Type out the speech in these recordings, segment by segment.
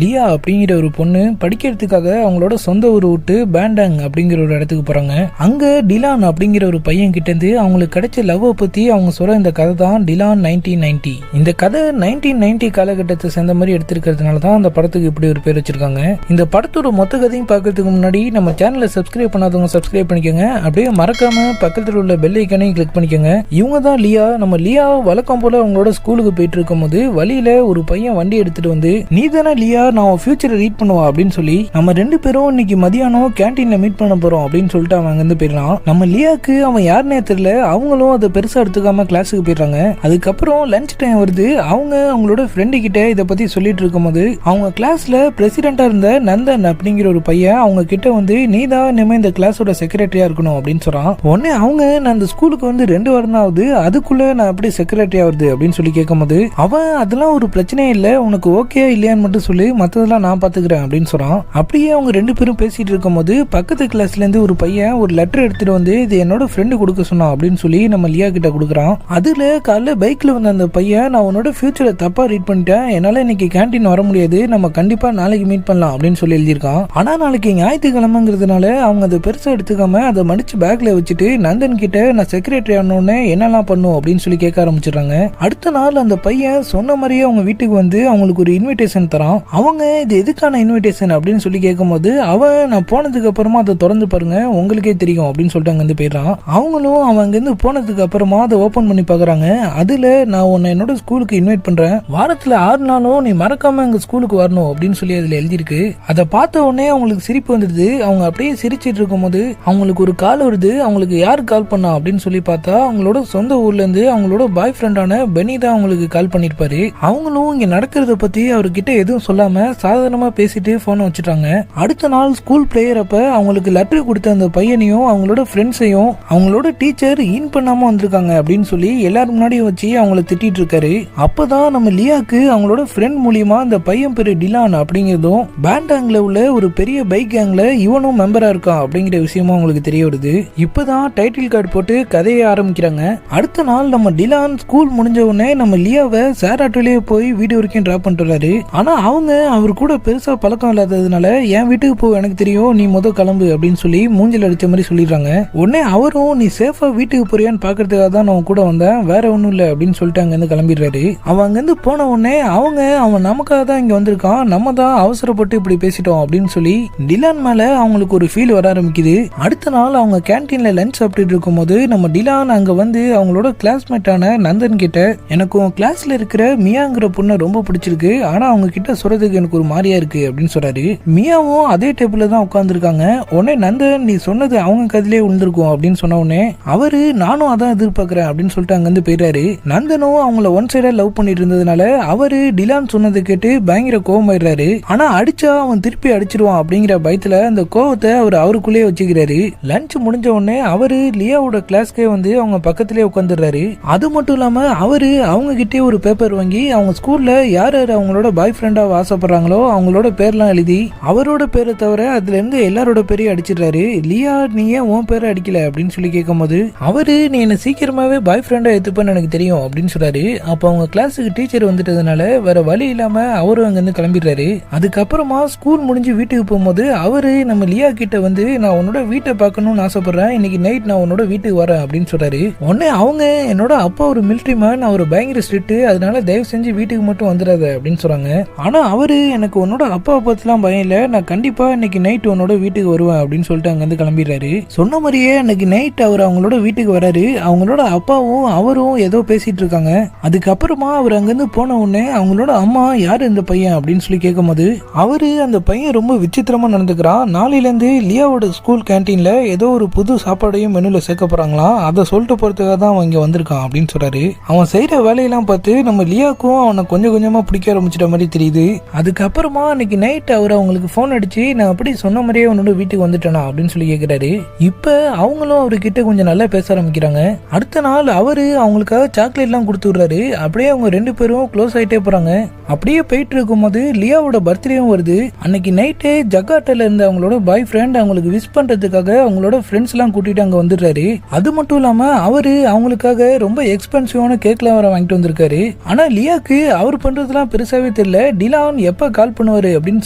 லியா அப்படிங்கிற ஒரு பொண்ணு படிக்கிறதுக்காக அவங்களோட சொந்த ஊர் விட்டு பேண்டாங் அப்படிங்கிற ஒரு இடத்துக்கு போறாங்க. அங்க டிலான் அப்படிங்கிற ஒரு பையன் கிட்ட இருந்து அவங்களுக்கு கிடைச்ச லவ் பத்தி அவங்க சொல்ற இந்த கதை தான் டிலான் 1990. இந்த கதை 1990 காலகட்டத்தை சேர்ந்த மாதிரி எடுத்திருக்கிறதுனால தான் அந்த படத்துக்கு இப்படி ஒரு பேர் வச்சிருக்காங்க. இந்த படத்தோட மொத்த கதையும் பார்க்கறதுக்கு முன்னாடி நம்ம சேனலை சப்ஸ்கிரைப் பண்ணாதவங்க சப்ஸ்கிரைப் பண்ணிக்கோங்க. அப்படியே மறக்காம பக்கத்தில் உள்ள பெல் ஐக்கானையும் கிளிக் பண்ணிக்கோங்க. இவங்க தான் லியா. நம்ம லியா வழக்கம் போல அவங்களோட ஸ்கூலுக்கு போயிட்டு இருக்கும் போது வழியில ஒரு பையன் வண்டி எடுத்துட்டு வந்து, நீ தானே லியா, நான் ஃபியூச்சரை ரீட் பண்ணுவா அப்படின்னு சொல்லி நம்ம ரெண்டு பேரும் இன்னைக்கு மதியானம் கேன்டீன்ல மீட் பண்ண போறோம் அப்படின்னு சொல்லிட்டு அவன் அங்கிருந்து போயிடலாம். நம்ம லியாக்கு அவன் யாருன்னே தெரியல. அவங்களும் அதை பெருசா எடுத்துக்காம கிளாஸுக்கு போயிடுறாங்க. அதுக்கப்புறம் லஞ்ச் டைம் வருது. அவங்களோட ஃப்ரெண்டு கிட்ட இதை பத்தி சொல்லிட்டு இருக்கும் போது அவங்க கிளாஸ்ல பிரசிடென்டா இருந்த நந்தன் அப்படிங்கிற ஒரு பையன் அவங்க கிட்ட வந்து, நீ தான் இனிமே இந்த கிளாஸோட செக்ரட்டரியா இருக்கணும் அப்படின்னு சொல்றான். உடனே அவங்க, நான் அந்த ஸ்கூலுக்கு வந்து 2 வாரம் தான் ஆகுது, அதுக்குள்ள நான் எப்படி செக்ரட்டரி ஆகுது அப்படின்னு சொல்லி கேட்கும் போது அவன், அதெல்லாம் ஒரு பிரச்சனையே இல்லை, உனக்கு ஓகே இல்லையான்னு மட்டும் சொல்லி மற்றதெல்லாம் நான் பாத்துக்கிறேன் அப்படின்னு சொல்றான். அப்படியே அவங்க ரெண்டு பேரும் பேசிட்டு இருக்கும் போது பக்கத்து கிளாஸ்ல இருந்து ஒரு பையன் ஒரு லெட்டர் எடுத்துட்டு வந்து, இது என்னோட ஃப்ரெண்டு கொடுக்க சொன்னான் அப்படின்னு சொல்லி நம்ம லியா கிட்ட கொடுக்குறான். அதுல காலைல பைக்ல வந்த அந்த பையன், நான் உன்னோட ஃபியூச்சரை தப்பா ரீட் பண்ணிட்டேன், என்னால இன்னைக்கு கேன்டீன் வர முடியாது, நம்ம கண்டிப்பா நாளைக்கு மீட் பண்ணலாம் அப்படின்னு சொல்லி எழுதியிருக்கான். ஆனா நாளைக்கு ஞாயிற்றுக்கிழமைங்கிறதுனால அவங்க அதை பெருசா எடுத்துக்காம அதை மடிச்சு பேக்ல வச்சுட்டு நந்தன் கிட்ட, நான் செக்ரட்டரி ஆனோன்னு என்னெல்லாம் பண்ணும் அப்படின்னு சொல்லி கேட்க ஆரம்பிச்சிடுறாங்க. அடுத்த நாள் அந்த பையன் சொன்ன மாதிரியே அவங்க வீட்டுக்கு வந்து அவங்களுக்கு ஒரு இன்விடேஷன் தரான். அவங்க, இது எதுக்கான இன்விடேஷன் அப்படின்னு சொல்லி கேட்கும்போது அவன், நான் போனதுக்கு அப்புறமா அதை திறந்து பாருங்க உங்களுக்கே தெரியும் அப்படின்னு சொல்லிட்டு அங்கிருந்து போயிடுறான். அவங்களும் அவன் அங்கிருந்து போனதுக்கு அப்புறமா அதை ஓபன் பண்ணி பாக்குறாங்க. அதுல, நான் உன்னை என்னோட ஸ்கூலுக்கு இன்வைட் பண்றேன், வாரத்துல 6 நாளும் நீ மறக்காம எங்க ஸ்கூலுக்கு வரணும் அப்படின்னு சொல்லி அதுல எழுதியிருக்கு. அதை பார்த்த உடனே அவங்களுக்கு சிரிப்பு வந்துடுது. அவங்க அப்படியே சிரிச்சிட்டு இருக்கும் போது அவங்களுக்கு ஒரு கால் வருது. அவங்களுக்கு யாரு கால் பண்ணா அப்படின்னு சொல்லி பார்த்தா அவங்களோட சொந்த ஊர்ல இருந்து அவங்களோட பாய் ஃப்ரெண்டான பெனி தான் அவங்களுக்கு கால் பண்ணிருப்பாரு. அவங்களும் இங்க நடக்கிறத பத்தி அவர்கிட்ட எதுவும் சொல்லாம சாதாரணமா பேசிட்டு போனை வச்சுட்டாங்க. அடுத்த நாள் ஸ்கூல் பிளேயர் அப்ப அவங்களுக்கு லெட்டர் கொடுத்த அந்த பையனையும் அவங்களோட ஃப்ரெண்ட்ஸையும் அவங்களோட டீச்சர் இன் பண்ணாம வந்திருக்காங்க அப்படின்னு சொல்லி எல்லாரும் முன்னாடியும் வச்சு அவங்கள திட்டிட்டு இருக்காரு. அப்பதான் நம்ம லியாக்கு அவங்களோட ஃப்ரெண்ட் மூலியமா இந்த பையன் பேரு டிலான் அப்படிங்கிறதும் பேண்டாங்ல உள்ள ஒரு பெரிய பைக் கேங்ல இவனும் மெம்பரா இருக்கான் அப்படிங்கிற விஷயமும் அவங்களுக்கு தெரிய வருது. இப்பதான் டைட்டில் கார்டு போட்டு கதையை ஆரம்பிக்கிறாங்க. அடுத்த நாள் நம்ம டிலான் ஸ்கூல் முடிஞ்ச உடனே நம்ம லியாவை சேராட்டிலேயே போய் வீடு வரைக்கும் டிராப் பண்ணிட்டு வராரு. ஆனா அவங்க அவர் கூட பெருசா பழக்கம் இல்லாததுனால, என் வீட்டுக்கு போ, எனக்கு தெரியும், நீ கிளம்பு அப்படின்னு சொல்லி மூஞ்சில் அடிச்ச மாதிரி சொல்லிடுறாங்க. உடனே அவரும், நீ சேஃபா வீட்டுக்கு போறியான்னு பாக்குறதுக்காக தான் நான் கூட வந்தேன், வேற ஒண்ணும் இல்ல அப்படின்னு சொல்லிட்டு அங்கிருந்து கிளம்பிடுறாரு. அவன் அங்கிருந்து போன உடனே அவன் நமக்காக தான் இங்க வந்திருக்கான், நம்ம தான் அவசரப்பட்டு இப்படி பேசிட்டோம் அப்படின்னு சொல்லி டிலான் மேல அவங்களுக்கு ஒரு ஃபீல் வர ஆரம்பிக்குது. அடுத்த நாள் அவங்க கேன்டீன்ல லஞ்ச் சாப்பிட்டு இருக்கும் போது நம்ம டிலான் அங்க வந்து அவங்களோட கிளாஸ்மேட்டான நந்தன் கிட்ட, எனக்கு உன் கிளாஸ்ல இருக்கிற மியாங்கிற பொண்ணை ரொம்ப பிடிச்சிருக்கு, ஆனா அவங்க கிட்ட சொல்றதுக்கு எனக்கு ஒரு மாதிரியா இருக்கு அப்படின்னு சொல்றாரு. மியாவும் அதே டேபிள்ல தான் உட்கார்ந்துருக்காங்க. உடனே நந்தன், நீ சொன்னது அவங்க கதிலே விழுந்திருக்கும் அப்படின்னு சொன்ன உடனே அவரு, நானும் அதான் எதிர்பார்க்கிறேன் அப்படின்னு சொல்லிட்டு அங்கிருந்து போயிடுறாரு. நந்தனும் அவங்கள ஒன் சைடா லவ் பண்ணிட்டு இருந்ததுனால அவரு டிலான் சொன்னதை கேட்டு பயங்கர கோவமாயிடுறாரு. ஆனா அடிச்சா அவன் திருப்பி அடிச்சிருவான் அப்படிங்கிற பயத்துல அந்த கோவத்தை அவருக்குள்ளேயே வச்சுக்கிறாரு. லஞ்ச் முடிஞ்ச உடனே அவரு லியாவோட கிளாஸ்க்கே வந்து அவங்க பக்கத்திலே உட்காந்துடுறாரு. அது மட்டும் இல்லாம அவரு அவங்க கிட்டே ஒரு பேப்பர் வாங்கி அவங்க ஸ்கூல்ல யார் யார் அவங்களோட பாய் ஃப்ரெண்டா ஆசைப்படுறாங்களோ அவங்களோட பேர்லாம் எழுதி அவரோட பேரை தவிர அதுல இருந்து எல்லாரோட பேரையும் அடிச்சிடுறாரு. லியா, நீ ஏன் உன் பேரை அடிக்கல அப்படின்னு சொல்லி கேட்கும் போது அவரு, நீ என்ன சீக்கிரமாவே பாய் ஃப்ரெண்டா எடுத்துப்பேன்னு எனக்கு தெரியும் அப்படின்னு சொல்றாரு. அப்ப அவங்க கிளாஸுக்கு டீச்சர் வந்துட்டதுனால வேற வழி இல்லாம அவரும் அங்க இருந்து கிளம்பிடுறாரு. அதுக்கப்புறமா ஸ்கூல் முடிஞ்சு வீட்டுக்கு போகும்போது அவரு நம்ம லியா கிட்ட வந்து, நான் உன்னோட வீட்டை பார்க்கணும்னு ஆசைப்படுறேன், இன்னைக்கு நைட் நான் உன்னோட வீட்டுக்கு வரேன் அப்படின்னு சொல்றாரு. உடனே அவங்க, என்னோட அப்பா ஒரு மிலிட்டரி மேன், அவர் பயங்கர ஸ்ட்ரிக்ட், அதனால தயவு செஞ்சு வீட்டுக்கு மட்டும் வந்துடாத அப்படின்னு சொல்றாங்க. ஆனா அவரு, எனக்கு உன்னோட அப்பாவை பத்திலாம் பயம் இல்ல, நான் கண்டிப்பா இன்னைக்கு நைட் உன்னோட வீட்டுக்கு வருவேன் அப்படின்னு சொல்லிட்டு அங்க இருந்து கிளம்பிடுறாரு. சொன்ன மாதிரியே அன்னைக்கு நைட் அவர் அவங்களோட வீட்டுக்கு வராரு. அவங்களோட அப்பாவும் அவரும் ஏதோ பேசிட்டு இருக்காங்க. அதுக்கப்புறமா அவர் அங்கிருந்து போன உடனே அவங்களோட அம்மா, யாரு இந்த பையன் அப்படின்னு சொல்லி கேட்கும் போது அவரு, அந்த பையன் ரொம்ப விசித்திரமா நடந்துக்கிறான், நாளையில இருந்து லியாவோட ஸ்கூல் கேன்டீன்ல ஏதோ ஒரு புது சாப்பாடையும் மெனுல சேர்க்க போறாங்களாம், அதை சொல்லிட்டு போறதுக்காக தான் அவன் இங்க வந்திருக்கான் அப்படின்னு சொல்றாரு. அவன் செய்யற வேலையெல்லாம் பார்த்து நம்ம லியாக்கும் அவனை கொஞ்சம் கொஞ்சமா பிடிக்க ஆரம்பிச்சிட்ட மாதிரி தெரியுது. அதுக்கப்புறமா அன்னைக்கு நைட் அவர் அவங்களுக்கு போன் அடிச்சு, நான் அப்படி சொன்ன மாதிரியே அவனோட வீட்டுக்கு வந்துட்டேனா அப்படின்னு சொல்லி கேட்கிறாரு. இப்ப அவங்களும் அவர்கிட்ட கொஞ்சம் நல்லா பேச ஆரம்பிக்கிறாங்க. அடுத்த நாள் அவரு அவங்களுக்காக சாக்லேட் எல்லாம் கொடுத்து விடுறாரு. அப்படியே அவங்க ரெண்டு பேரும் க்ளோஸ் ஆயிட்டே போறாங்க. அப்படியே போயிட்டு இருக்கும் போது லியாவோட பர்த்டேவும் வருது. அன்னைக்கு நைட்டே ஜகார்ட்டால இருந்த அவங்களோட பாய் ஃப்ரெண்ட் அவங்களுக்கு விஷ் பண்றதுக்காக அவங்களோட ஃப்ரெண்ட்ஸ் எல்லாம் கூட்டிட்டு அங்க வந்துடுறாரு. அது மட்டும் இல்லாம அவரு அவங்களுக்காக ரொம்ப எக்ஸ்பென்சிவான கேக்லாம் வர வாங்கிட்டு வந்திருக்காரு. ஆனா லியாக்கு அவர் பண்றதுலாம் பெருசாவே தெரியல. டிலான் எப்ப கால் பண்ணுவாரு அப்படின்னு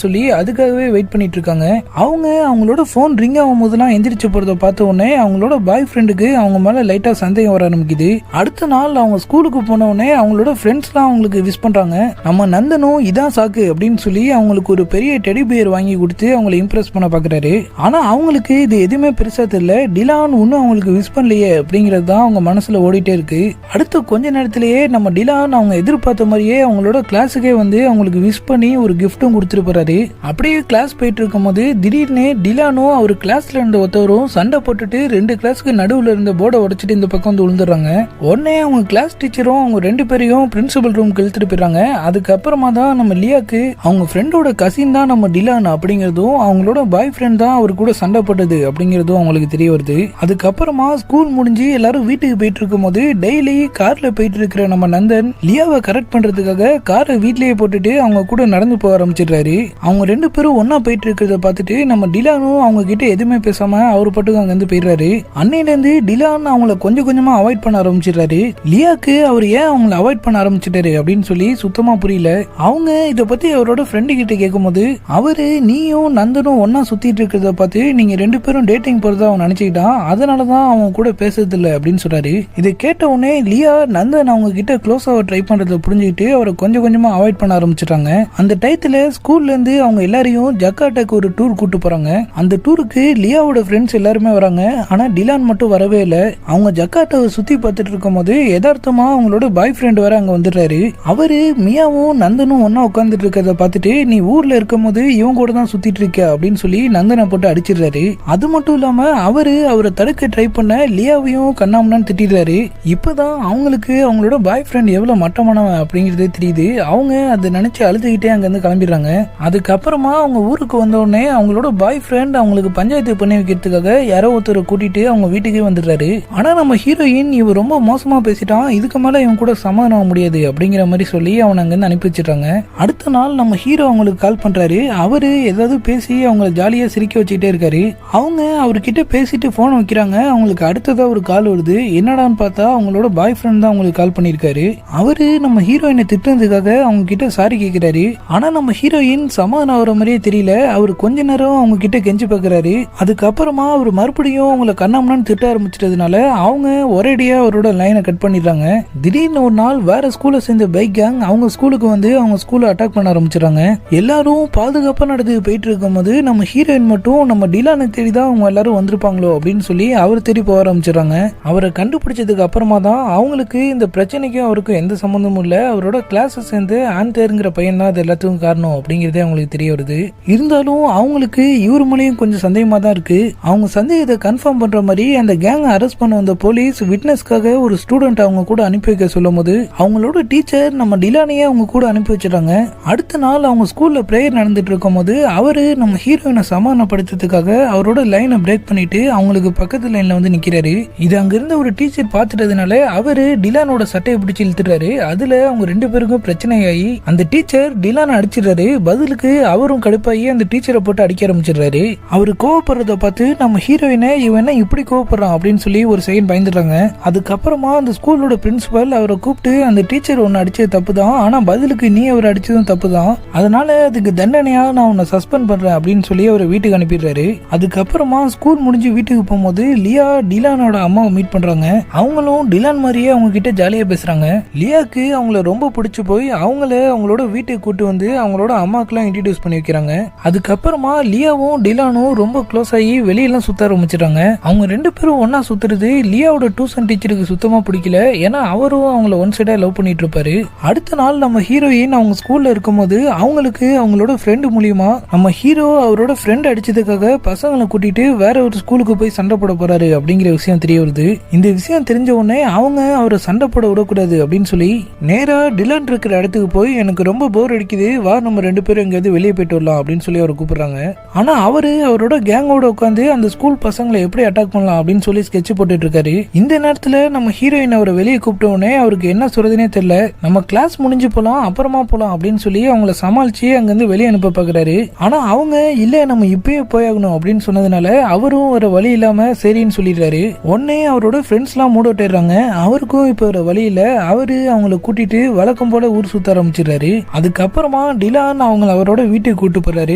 சொல்லி அதுக்காகவே வெயிட் பண்ணிட்டு இருக்காங்க. அவங்களோட போன் ரிங் ஆகும் போதெல்லாம் எந்திரிச்சு போறத பார்த்த உடனே அவங்களோட பாய் ஃப்ரெண்டுக்கு அவங்க மேல லைட்டா சந்தேகம் வர ஆரம்பிக்குது. அடுத்த நாள் அவங்க ஸ்கூலுக்கு போன உடனே அவங்களோட ஃப்ரெண்ட்ஸ்லாம் அவங்களுக்கு விஷ் பண்றாங்க. நம்ம நந்தனும் இதான் சாக்கு அப்படின்னு சொல்லி அவங்களுக்கு ஒரு பெரிய டெடி பியர் வாங்கி கொடுத்து அவங்களை இம்ப்ரெஸ் பண்ண பாக்குறாரு. ஆனா அவங்களுக்கு இது எதுவுமே பெருசா தெரியல. டிலான் ஒன்னும் அவங்களுக்கு விஷ் பண்ணலையே அப்படிங்கிறது தான் அவங்க மனசுல ஓடிட்டே இருக்கு. அடுத்த கொஞ்ச நேரத்திலேயே நம்ம டிலான் அவங்க எதிர்பார்த்த மாதிரியே அவங்களோட கிளாஸுக்கே வந்து அவங்களுக்கு விஷ் பண்ணி ஒரு கிஃப்டும் கொடுத்துட்டு போறாரு. அப்படியே கிளாஸ் போயிட்டு இருக்கும் போது திடீர்னு டிலானும் அவர் கிளாஸ்ல இருந்த ஒருத்தவரும் சண்டை போட்டுட்டு 2 கிளாஸுக்கு நடுவுல இருந்த போர்டை உடைச்சிட்டு இந்த பக்கம் வந்து விழுந்துடுறாங்க. உடனே அவங்க கிளாஸ் டீச்சரும் அவங்க 2 பேரையும் பிரின்சிபல் ரூம் இழுத்துட்டு போயிடுறாங்க. அதுக்கப்புறமா தான் நம்ம லியாக்கு அவங்க ஃப்ரெண்டோட கசின் தான் நம்ம டிலான் அப்படிங்கிறதும் அவங்களோட பாய் ஃப்ரெண்ட் தான் அவர் கூட சண்டை போட்டது அப்படிங்கிறதும் அவங்களுக்கு தெரிய வருது. அதுக்கப்புறமா ஸ்கூல் முடிஞ்சு எல்லாரும் வீட்டுக்கு போயிட்டு இருக்கும் போது டெய்லி கார்ல போயிட்டு இருக்கிற நம்ம நந்தன் லியாவை கரெக்ட் பண்றதுக்காக காரை வீட்லயே போட்டுட்டு அவங்க கூட நடந்து போக ஆரம்பிச்சிடுறாரு. அவங்க 2 பேரும் ஒன்னா போயிட்டு இருக்கிறத பார்த்துட்டு நம்ம டிலானும் அவங்க கிட்ட எதுவுமே பேசாம அவர் பாட்டுக்கு அங்க இருந்து போயிடுறாரு. அன்னையில இருந்து டிலான் அவங்கள கொஞ்சம் கொஞ்சமா அவாய்ட் பண்ண ஆரம்பிச்சிடுறாரு. லியாக்கு அவர் ஏன் அவங்களை அவாய்ட் பண்ண ஆரம்பிச்சிட்டாரு அப்படின்னு சொல்லி சுத்தமா புரியல. அவங்க இத பத்தி அவரோட ஃப்ரெண்டு கிட்ட கேட்கும் போது அவரு நீயும் நந்தனும் ஒன்னா சுத்திட்டு இருக்கிறத பார்த்து நீங்க 2 பேரும் டேட்டிங் போறதா அவன் நினைச்சுக்கிட்டான், அதனாலதான் அவன் கூட பேசுறது இல்ல அப்படின்னு சொல்றாரு. இதை கேட்ட உடனே லியா நந்தன் அவங்க கிட்ட க்ளோஸ் ஆக ட்ரை பண்றதை புரிஞ்சுக்கிட்டு அவரை கொஞ்சம் கொஞ்சமா அவாய்ட் பண்ண ஆரம்பிச்சிட்டாங்க. அந்த டயத்துல ஸ்கூல்ல இருந்து அவங்க எல்லாரையும் ஜக்காட்டாக்கு ஒரு டூர் கூட்டு போறாங்க. அந்த டூருக்கு லியாவோட ஃப்ரெண்ட்ஸ் எல்லாருமே வராங்க. ஆனா டிலான் மட்டும் வரவே இல்ல. அவங்க ஜக்காட்டாவை சுத்தி பார்த்துட்டு இருக்கும் போது யதார்த்தமா அவங்களோட பாய் ஃப்ரெண்ட் வேற அங்க வந்துடுறாரு. அவரு மியாவும் நந்தனும் ஒன்னா உட்காந்துட்டு இருக்கிறத பார்த்துட்டு நீ ஊர்ல இருக்கும் போது இவங்க கூட தான் சுத்திட்டு இருக்க அப்படின்னு சொல்லி நந்தனை போட்டு அடிச்சிடுறாரு. அது மட்டும் இல்லாம அவரை தடுக்க ட்ரை பண்ண லியாவையும் கண்ணாமண்ணான்னு திட்டிடுறாரு. இப்பதான் அவங்களுக்கு அவங்களோட பாய் ஃப்ரெண்ட் எவ்வளவு மட்டமானவன் அப்படிங்கறதே தெரியுது. அவங்க அதை நினைச்சு அழுதுகிட்டே அங்க இருந்து கிளம்பிடுறாங்க. அதுக்கப்புறமா அவங்க ஊருக்கு வந்த உடனே அவங்களோட பாய் ஃப்ரெண்ட் அவங்களுக்கு பஞ்சாயத்து பண்ணி வைக்கிறதுக்காக யாரோ ஒருத்தரை கூட்டிட்டு அவங்க வீட்டுக்கே வந்துடுறாரு. ஆனா நம்ம ஹீரோயின் இவன் ரொம்ப மோசமா பேசிட்டான், இதுக்கு மேல இவன் கூட சமாதானம் ஆக முடியாது அப்படிங்கிற மாதிரி சொல்லி அவனை அங்க இருந்து அனுப்பி வச்சிடறாங்க. அடுத்த நாள் நம்ம ஹீரோ அவங்களுக்கு கால் பண்றாரு. அவரு ஏதாவது பேசி அவங்கள ஜாலியா சிரிக்க வச்சுட்டே இருக்காரு. அவங்க அவர்கிட்ட பேசிட்டு போன் வைக்கிறாங்க. அவங்களுக்கு அடுத்ததா ஒரு கால் வருது. என்னடான்னு பார்த்தா அவங்களோட பாய் ஃப்ரெண்ட் தான் அவங்களுக்கு கால் பண்ணிருக்காரு. அவரு நம்ம ஹீரோயினை திட்டுறதுக்காக அவங்க கிட்ட சாரி கேட்கிறாரு. ஆனா நம்ம ஹீரோயின் சமாதானம் ஆகிற மாதிரியே தெரியல. அவர் கொஞ்ச நேரம் அவங்க கிட்ட கெஞ்சி பாக்குறாரு. அதுக்கப்புறமா அவர் மறுபடியும் அவங்களை கண்ணாமண்ணான்னு திட்ட ஆரம்பிச்சிட்டதுனால அவங்க ஒரேடியா அவரோட லைனை கட் பண்ணிடுறாங்க. திடீர்னு ஒரு நாள் வேற ஸ்கூல்ல சேர்ந்த பைக் கேங் அவங்க ஸ்கூலுக்கு வந்து அவங்க ஸ்கூலை அட்டாக் பண்ண ஆரம்பிச்சிடறாங்க. எல்லாரும் பாதுகாப்பா நடந்து போயிட்டு இருக்கும் போது நம்ம ஹீரோயின் மட்டும் நம்ம டிலானை தேடி தான் அவங்க எல்லாரும் வந்திருப்பாங்களோ அப்படின்னு சொல்லி அவர் தேடி போக ஆரம்பிச்சிடறாங்க. அவரை கண்டுபிடிச்சதுக்கு அப்புறமா தான் அவங்களுக்கு இந்த பிரச்சனைக்கும் அவருக்கும் எந்த சம்பந்தமும் இல்ல, அவரோட கிளாஸ் சேர்ந்து ஆன்டர்ங்கிற பையன் தான் அது எல்லாத்துக்கும் காரணம் அப்படிங்கறதே அவங்களுக்கு தெரிய வருது. இருந்தாலும் அவங்களுக்கு இவர் மூலியம் கொஞ்சம் சந்தேகமா தான் இருக்கு. அவங்க சந்தேகத்தை கன்ஃபார்ம் பண்ற மாதிரி அந்த கேங் அரெஸ்ட் பண்ண வந்த போலீஸ் விட்னஸ்க்காக ஒரு ஸ்டூடெண்ட் அவங்க கூட அனுப்பி வைக்க சொல்லும் போது அவங்களோட டீச்சர் நம்ம டிலானியே அவங்க கூட அனுப்பி வச்சிடறாங்க. அடுத்த நாள் அவங்க ஸ்கூல்ல பிரேயர் நடந்துட்டு இருக்கும் போது அவரு நம்ம ஹீரோயினை சமாதானப்படுத்துறதுக்காக அவரோட லைனை பிரேக் பண்ணிட்டு அவங்களுக்கு பக்கத்து லைன்ல வந்து நிக்கிறாரு. இது அங்க இருந்த ஒரு டீச்சர் பார்த்துட்டதுனால அவரு டிலானோட சட்டையை பிடிச்சி இழுத்துறாரு. அதுல அவங்க 2 பேருக்கும் பிரச்சனையாகி அந்த டீச்சர் டிலானை அடிச்சிடுறாரு. பதிலுக்கு அவரும் கடுப்பாகி அந்த டீச்சரை போட்டு அடிக்க ஆரம்பிச்சிடுறாரு. அவரு கோவப்படுறத பார்த்து நம்ம ஹீரோயினை இவன் இப்படி கோவப்படுறான் அப்படின்னு சொல்லி ஒரு செகண்ட் பயந்துடுறாங்க. அதுக்கப்புறமா அந்த ஸ்கூலோட பிரின்சிபல் அவரை கூப்பிட்டு அந்த டீச்சர் ஒன்னு அடிச்சது தப்பு தான், ஆனா பதிலுக்கு நீ அவர் அடிச்சதும் தப்பு தான், அதனால அதுக்கு தண்டனையா நான் உன்னை சஸ்பெண்ட் பண்றேன் அப்படின்னு சொல்லி அவரை வீட்டுக்கு அனுப்பிடுறாரு. அதுக்கப்புறமா ஸ்கூல் முடிஞ்சு வீட்டுக்கு போகும்போது லியா டிலானோட அம்மாவை மீட் பண்றாங்க. அவங்களும் டிலான் மாதிரியே அவங்க கிட்ட ஜாலியா பேசுறாங்க. லியாக்கு அவங்கள ரொம்ப பிடிச்சு போய் அவங்களோட வீட்டுக்கு கூட்டு வந்து அவங்களோட அம்மாக்கெல்லாம் இன்ட்ரடியூஸ் பண்ணி வைக்கிறாங்க. அதுக்கப்புறமா லியாவும் டிலானும் ரொம்ப க்ளோஸ் ஆகி வெளியெல்லாம் சுத்த ஆரம்பிச்சிட்டாங்க. அவங்க 2 பேரும் ஒன்னா சுத்துறது லியாவோட டியூஷன் டீச்சருக்கு சுத்தமா பிடிக்கல. ஏன்னா அவரும் அவங்கள ஒன் சைடா லவ் பண்ணிட்டு இருப்பாரு. அடுத்த நாள் நம்ம ஹீரோயின் அவங்க ஸ்கூல்ல இருக்கும்போது அவங்களுக்கு அவங்களோட ஃப்ரெண்டு மூலியமா நம்ம ஹீரோ அவரோட ஃப்ரெண்ட் அடிச்சதுக்காக பசங்களை கூட்டிட்டு வேற ஒரு ஸ்கூலுக்கு போய் சண்டை போட போறாரு அப்படிங்கிற விஷயம் தெரிய வருது. இந்த விஷயம் தெரிஞ்ச உடனே அவங்க அவரை சண்டை போட விடக்கூடாது அப்படின்னு சொல்லி நேரா டிலான் இருக்கிற இடத்துக்கு போய் எனக்கு ரொம்ப போர் அடிக்குது, வா நம்ம 2 பேரும் எங்கேயாவது வெளியே போயிட்டு வரலாம் அப்படின்னு சொல்லி அவரை கூப்பிடுறாங்க. ஆனா அவரோட கேங்கோட உட்காந்து அந்த ஸ்கூல் பசங்களை எப்படி அட்டாக் பண்ணலாம் அப்படின்னு சொல்லி ஸ்கெட்ச் போட்டுட்டு இருக்காரு. இந்த நேரத்துல நம்ம ஹீரோயின் அவரை வெளியே கூப்பிட்ட உடனே அவருக்கு என்ன சொல்றதுனே தெரியல. நம்ம கிளாஸ் முடிஞ்சு போலாம் அப்புறமா போலாம் அப்படின்னு சொல்லி அவங்கள சமாளிச்சு அங்கிருந்து வெளியே அனுப்ப பாக்குறாரு. ஆனா அவங்க இல்ல நம்ம இப்பயே போயாகணும் அப்படின்னு சொன்னதுனால அவரும் ஒரு வழி இல்லாம சரின்னு சொல்லிடுறாரு. உடனே அவரோட ஃப்ரெண்ட்ஸ் எல்லாம் மூடோட்டாங்க. அவருக்கும் இப்ப ஒரு வழி இல்ல. அவரு அவங்கள கூட்டிட்டு வழக்கம் போல ஊர் சுத்த ஆரம்பிச்சிடுறாரு. அதுக்கப்புறம் அதுக்கப்புறமா டிலான் அவங்க அவரோட வீட்டுக்கு கூட்டு போறாரு.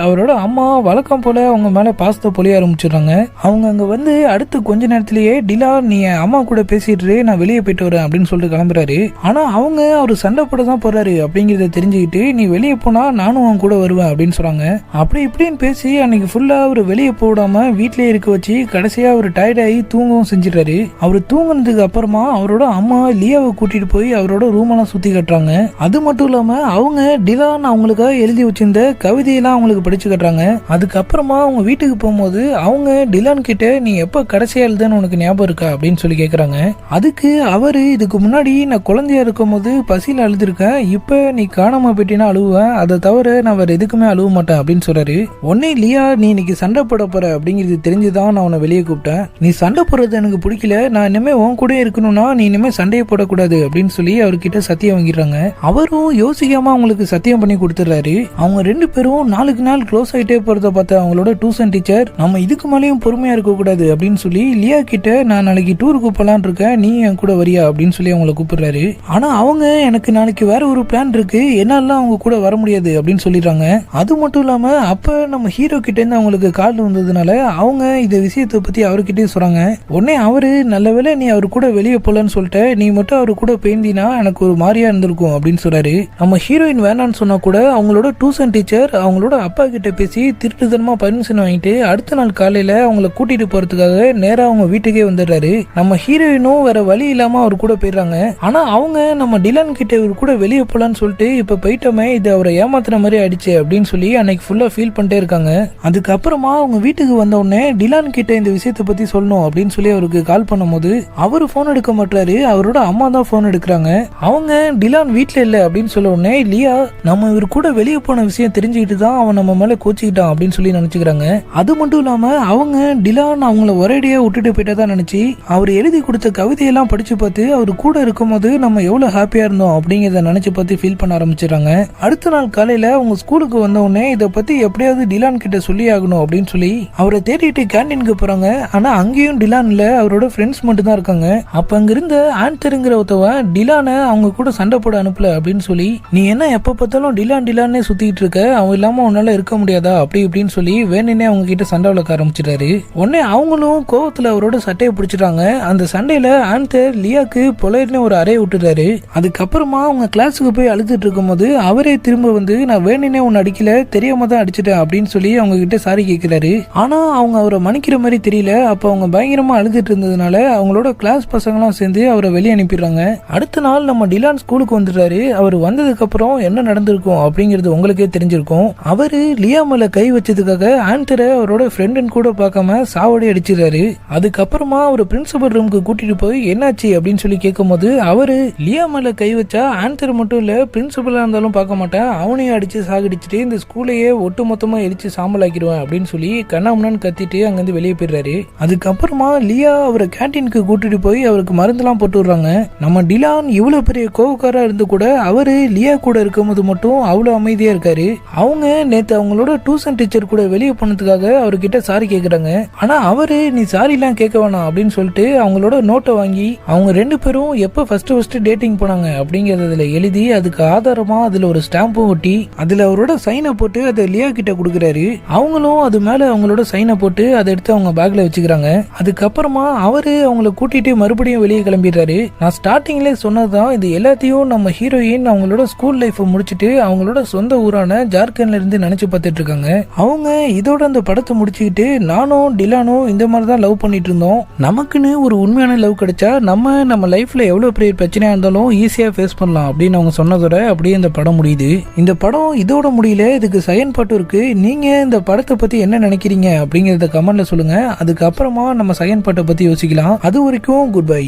அவரோட அம்மா வழக்கம் போல அவங்க மேல பாசத்தை பொழிய ஆரம்பிச்சிடுறாங்க. அவங்க அங்க வந்து அடுத்து கொஞ்ச நேரத்திலேயே டிலான் நீ அம்மா கூட பேசிட்டு நான் வெளியே போயிட்டு வரேன் அப்படின்னு சொல்லிட்டு கிளம்புறாரு. ஆனா அவங்க அவரு சண்டை போட தான் போறாரு அப்படிங்கறத தெரிஞ்சுக்கிட்டு நீ வெளியே போனா நானும் அவன் கூட வருவேன் அப்படின்னு சொல்றாங்க. அப்படி இப்படின்னு பேசி அன்னைக்கு ஃபுல்லா அவரு வெளியே போடாம வீட்லயே இருக்க வச்சு கடைசியா அவர் டயர்ட் ஆகி தூங்கவும் செஞ்சிடறாரு. அவரு தூங்குனதுக்கு அப்புறமா அவரோட அம்மா லியாவை கூட்டிட்டு போய் அவரோட ரூம் எல்லாம் சுத்தி கட்டுறாங்க. அது மட்டும் இல்லாம அவங்க டிலான் அவங்களுக்காக எழுதி வச்சிருந்த கவிதையெல்லாம் அவங்களுக்கு படிச்சு கட்டுறாங்க. அதுக்கப்புறமா அவங்க வீட்டுக்கு போகும்போது அவங்க டிலான் கிட்ட நீ எப்ப கடைசியா எழுதுன்னு உனக்கு ஞாபகம் இருக்கா அப்படின்னு சொல்லி கேக்குறாங்க. அதுக்கு அவரு இதுக்கு முன்னாடி நான் குழந்தையா இருக்கும் போது பசியில அழுதுருக்கேன், இப்ப நீ காணாம போயிட்டீன்னா அழுவேன், அதை தவிர நான் வேற எதுக்குமே அழுவ மாட்டேன் அப்படின்னு சொல்றாரு. உடனே லியா நீ இன்னைக்கு சண்டை போட போற அப்படிங்கிறது தெரிஞ்சுதான் நான் உன்னை வெளியே கூப்பிட்டேன், நீ சண்டை போடுறது எனக்கு பிடிக்கல, நான் இனிமே உன் கூட இருக்கணும்னா நீ இனிமே சண்டையை போடக்கூடாது அப்படின்னு சொல்லி அவர்கிட்ட சத்தியம் வாங்கிடுறாங்க. அவரும் யோசிக்காம அவங்களுக்கு சத்தியம் பண்ணி கொடுத்துறாரு. அவங்க ரெண்டு பேரும் நாளுக்கு நாள் க்ளோஸ் ஆயிட்டே போறத பார்த்த அவங்களோட டியூஷன் டீச்சர் நம்ம இதுக்கு மேலேயும் பொறுமையா இருக்க கூடாது அப்படின்னு சொல்லி லியா கிட்ட நான் நாளைக்கு டூருக்கு போலான் இருக்கேன், நீ என் கூட வரியா அப்படின்னு சொல்லி அவங்கள கூப்பிடுறாரு. ஆனா அவங்க எனக்கு நாளைக்கு வேற ஒரு பிளான் இருக்கு, என்னால அவங்க கூட வர முடியாது அப்படின்னு சொல்லிடுறாங்க. அது மட்டும் இல்லாம அப்ப நம்ம ஹீரோ கிட்ட இருந்து அவங்களுக்கு கால் வந்ததுனால அவங்க இந்த விஷயத்தை பத்தி அவர்கிட்டயே சொல்றாங்க. உடனே அவரு நல்லவேளை நீ அவரு கூட வெளியே போலன்னு சொல்லிட்டு நீ மட்டும் அவரு கூட பேந்தினா எனக்கு ஒரு மாதிரியா இருந்திருக்கும் அப்படின்னு சொல்றாரு. நம்ம ஹீரோயின் வேணான்னு சொன்னா கூட அவங்களோட டியூஷன் டீச்சர் அவங்களோட அப்பா கிட்ட பேசி திருட்டுத்தனமா பர்மிஷன் வாங்கிட்டு அடுத்த நாள் காலையில அவங்கள கூட்டிட்டு போறதுக்காக நேரா அவங்க வீட்டுக்கே வந்துடுறாரு. நம்ம ஹீரோயினும் வேற வழி இல்லாம அவர் கூட போயிடுறாங்க. ஆனா அவங்க நம்ம டிலான் கிட்ட இவர் கூட வெளியே போலான்னு சொல்லிட்டு இப்ப போயிட்டோமே இது அவரை ஏமாத்துற மாதிரி ஆயிடுச்சு அப்படின்னு சொல்லி அன்னைக்கு ஃபுல்லா ஃபீல் பண்ணிட்டே இருக்காங்க. அதுக்கப்புறமா அவங்க வீட்டுக்கு வந்த உடனே டிலான் கிட்ட இந்த விஷயத்தை பத்தி சொல்லணும் அப்படின்னு சொல்லி அவருக்கு கால் பண்ணும்போது அவரு போன் எடுக்க மாட்டாரு, அவரோட அம்மா தான் போன் எடுக்கிறாங்க. அவங்க டிலான் வீட்டுல இல்ல அப்படின்னு சொல்ல உடனே லியா நம்ம இவர் கூட வெளியே போன விஷயம் தெரிஞ்சுக்கிட்டு தான் அவன் நம்ம மேல கோச்சிக்கிட்டான் அப்படின்னு சொல்லி நினைச்சுக்கிறாங்க. அது மட்டும் இல்லாம அவங்க டிலான் அவங்கள ஒரேடியா விட்டுட்டு போயிட்டதா நினைச்சு அவர் எழுதி கொடுத்த கவிதையெல்லாம் படிச்சு பார்த்து அவர் கூட இருக்கும் போது நம்ம எவ்வளவு ஹாப்பியா இருந்தோம் அப்படிங்கறத நினைச்சு பார்த்து ஃபீல் பண்ண ஆரம்பிச்சிடறாங்க. அடுத்த நாள் காலையில அவங்க ஸ்கூலுக்கு வந்த உடனே இதை பத்தி எப்படியாவது டிலான் கிட்ட சொல்லி ஆகணும் அப்படின்னு சொல்லி அவரை தேடிட்டு கேண்டீனுக்கு போறாங்க. ஆனா அங்கேயும் டிலான் இல்ல, அவரோட ஃப்ரெண்ட்ஸ் மட்டும் தான் இருக்காங்க. அப்ப அங்க இருந்த ஆன்சருங்கிற ஒருத்தவன் டிலான அவங்க கூட சண்டை போட அனுப்பல அப்படின்னு சொல்லி நீ என்ன எப்ப பார்த்தாலும் டிலான் டிலான்னே சுத்திட்டு இருக்க, அவன் இல்லாம உன்னால இருக்க முடியாதா அப்படி இப்படின்னு சொல்லி வேணுனே அவங்க கிட்ட சண்டை வளர்க்க ஆரம்பிச்சிட்டாரு. உடனே அவங்களும் கோவத்துல அவரோட சட்டையை பிடிச்சிட்டாங்க. அந்த சண்டையில ஆன்சர் லியாக்கு பொலைட்னு ஒரு அறையை விட்டுறாரு. அதுக்கப்புறமா அவங்க கிளாஸுக்கு போய் அழுதுட்டு இருக்கும் போது அவரே திரும்ப வந்து நான் வேணுனே உன்னை அடிக்கல, தெரியாம தான் அடிச்சிட்டேன் அப்படின்னு சொல்லி அவங்க கிட்ட சாரி கேட்கிறாரு. ஆனா அவங்க அவரை மன்னிக்கிற மாதிரி தெரியல. அப்ப அவங்க பயங்கரமா அழுதுட்டு இருந்ததுனால அவங்களோட கிளாஸ் பசங்களாம் சேர்ந்து அவரை வெளியே அனுப்பிடுறாங்க. அடுத்த நாள் நம்ம டிலான் ஸ்கூலுக்கு வந்துடுறாரு. அவர் வந்ததுக்கு அப்புறம் என்ன நடந்திருக்கும் அப்படிங்கிறது உங்களுக்கே தெரிஞ்சிருக்கும். அவரு லியா மேல கை வச்சதுக்காக ஆன்சரை அவரோட ஃப்ரெண்டுன்னு கூட பார்க்காம சாவடி அடிச்சிடறாரு. அதுக்கப்புறமா அவர் பிரின்சிபல் ரூமுக்கு கூட்டிட்டு போய் என்னாச்சு அப்படின்னு சொல்லி கேட்கும் போது அவரு லியா மேல கை வச்சா ஆன்சர் மட்டும் இல்ல பிரின்சிபலா இருந்தாலும் பார்க்க மாட்டேன், அவனையும் அடிச்சு சாகடிச்சுட்டு இந்த ஸ்கூலையே ஒட்டு மொத்தமா எரிச்சு சாம்பல் ஆக்கிடுவேன் அப்படின்னு சொல்லி கண்ணாமண்ணு கத்திட்டு அங்கிருந்து வெளியே போயிடுறாரு. அதுக்கப்புறமா லியா அவரை கேண்டீனுக்கு கூட்டிட்டு போய் அவருக்கு மருந்தெல்லாம் போட்டு விடுறாங்க. நம்ம டிலான் இவ்வளவு பெரிய கோவக்காரா இருந்து கூட அவரு லியா கூட இருக்கும்போது மட்டும் அவ்வளவு அமைதியா இருக்காரு. அவங்க நேத்து அவங்களோட டியூஷன் டீச்சர் கூட வெளியே போனதுக்காக அவர்கிட்ட சாரி கேக்குறாங்க. ஆனா அவரு நீ சாரி எல்லாம் கேட்க வேணாம் அப்படின்னு சொல்லிட்டு அவங்களோட நோட்டை வாங்கி அவங்க ரெண்டு பேரும் எப்ப ஃபர்ஸ்ட் டேட்டிங் போனாங்க அப்படிங்கறதுல எழுதி அதுக்கு ஆதாரமா அதுல ஒரு ஸ்டாம்பும் ஒட்டி அதுல அவரோட சைனை போட்டு அதை லியா கிட்ட கொடுக்குறாரு. அவங்களும் அது மேல அவங்களோட சைனை போட்டு அதை எடுத்து அவங்க பேக்ல வச்சுக்கிறாங்க. அதுக்கப்புறமா அவரு அவங்கள கூட்டிட்டு மறுபடியும் வெளியே கிளம்பிடுறாரு. நான் ஸ்டார்டிங்ல சொன்னதுதான் இது எல்லாத்தையும் நம்ம ஹீரோயின் அவங்களோட ஸ்கூல் லைஃப் முடிச்சுட்டு அவங்களோட சொந்த ஊரான ஜார்க்கண்ட்ல இருந்து நினைச்சு பார்த்துட்டு இருக்காங்க. அவங்க இதோட அந்த படத்தை முடிச்சுக்கிட்டு நானும் டிலானும் இந்த மாதிரி தான் லவ் பண்ணிட்டு இருந்தோம், நமக்குன்னு ஒரு உண்மையான லவ் கிடைச்சா நம்ம லைஃப்ல எவ்வளவு பெரிய பிரச்சனையா இருந்தாலும் ஈஸியா ஃபேஸ் பண்ணலாம் அப்படின்னு அவங்க சொன்னதோட அப்படியே இந்த படம் முடியுது. இந்த படம் இதோட முடியல, இதுக்கு செகண்ட் பார்ட்டும் இருக்கு. நீங்க இந்த படத்தை பத்தி என்ன நினைக்கிறீங்க அப்படிங்கறத கமெண்ட்ல சொல்லுங்க. அதுக்கப்புறமா நம்ம செகண்ட் பார்ட்டை பத்தி யோசிக்கலாம். அது வரைக்கும் குட் பை.